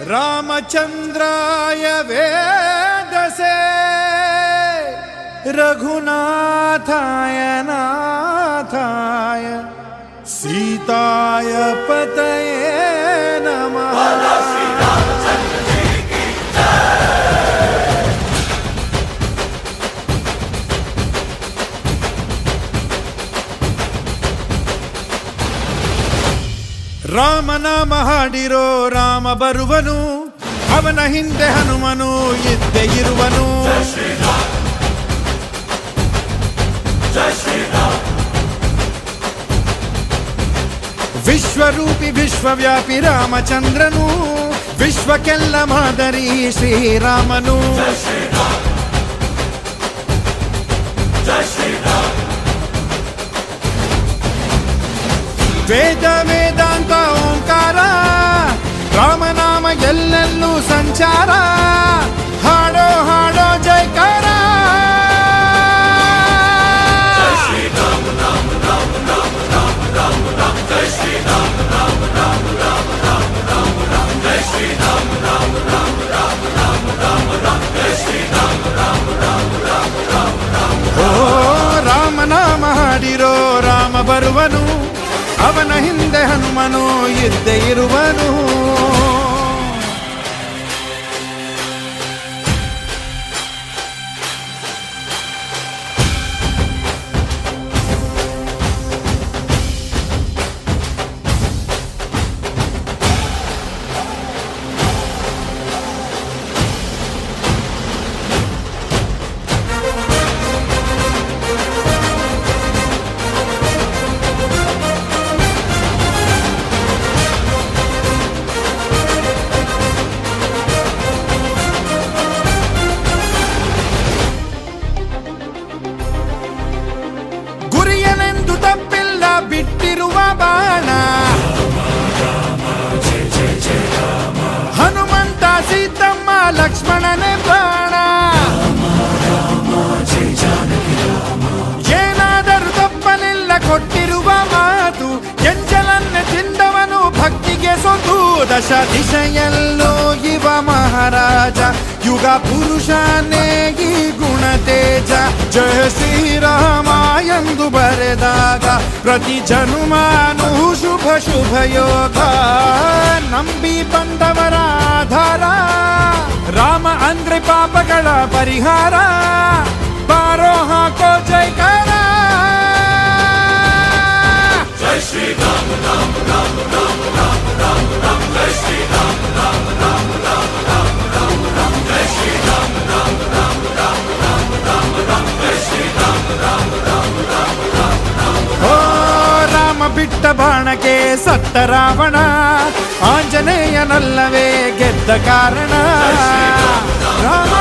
रामचंद्राय वेदसे रघुनाथाय नाथाय सीताय पतये नमः। ರಾಮನಾಮ ಹಾಡಿರೋ ರಾಮ ಬರುವನು, ಅವನ ಹಿಂದೆ ಹನುಮನು ಇದ್ದೇ ಇರುವನು. ವಿಶ್ವರೂಪಿ ವಿಶ್ವವ್ಯಾಪಿ ರಾಮಚಂದ್ರನು, ವಿಶ್ವಕ್ಕೆಲ್ಲ ಮಾದರಿ ಶ್ರೀರಾಮನು. ವೇದ ವೇದಾಂತ ಓಂಕಾರ, ರಾಮನಾಮ ಎಲ್ಲೆಲ್ಲೂ ಸಂಚಾರ. ಹಾಡೋ ಹಾಡೋ ಜೈಕಾರ. ಓ ರಾಮನಾಮ ಹಾಡಿರೋ ರಾಮ ಬರುವನು, ಅವನ ಹಿಂದೆ ಹನುಮನು ಇದ್ದೇ ಇರುವನು. ಬಿಟ್ಟಿರುವ ಬಾಣ ಹನುಮಂತ ಸೀತಮ್ಮ ಲಕ್ಷ್ಮಣನೇ ಪ್ರಾಣ. ಏನಾದರೂ ತಪ್ಪಲಿಲ್ಲ ಕೊಟ್ಟಿರುವ ಮಾತು, ಎಂಜಲನ್ನೇ ತಿಂದವನು ಭಕ್ತಿಗೆ ಸೊತು. ದಶ ದಿಶೆಯಲ್ಲೂ ಇವ ಮಹಾರಾಜ, ಯುಗ ಪುರುಷನೇ ಈ ಗುಣ ತೇಜ. ಜಯ ಶ್ರೀರಾಮ ಎಂದು ಬರೆದಾಗ ಪ್ರತಿ ಜನುಮಾನು ಶುಭ ಶುಭ ಯೋಗ. ನಂಬಿ ಬಂದವರ ಆಧಾರ, ರಾಮ ಅಂದ್ರೆ ಪಾಪಗಳ ಪರಿಹಾರ. ಬಾರೋ ಹಾಕೋ ಜೈಕಾರ. ಜೈ ಶ್ರೀರಾಮ ರಾಮ ರಾಮ ರಾಮ ರಾಮ ರಾಮ ರಾಮ. ಜೈ ಶ್ರೀರಾಮ ರಾಮ ರಾಮ ರಾಮ ರಾಮ ರಾಮ ರಾಮ. ಜೈ ಶ್ರೀರಾಮ ರಾಮ ರಾಮ ರಾಮ ರಾಮ ರಾಮ ರಾಮ. ಜೈ ಶ್ರೀರಾಮ ರಾಮ ರಾಮ ರಾಮ ರಾಮ ರಾಮ. ಓ ರಾಮ ಬಿಟ್ಟ ಬಾಣಕ್ಕೆ ಸತ್ತ ರಾವಣ, ಆಂಜನೇಯನಲ್ಲವೇ ಗೆದ್ದ ಕಾರಣ. ರಾಮ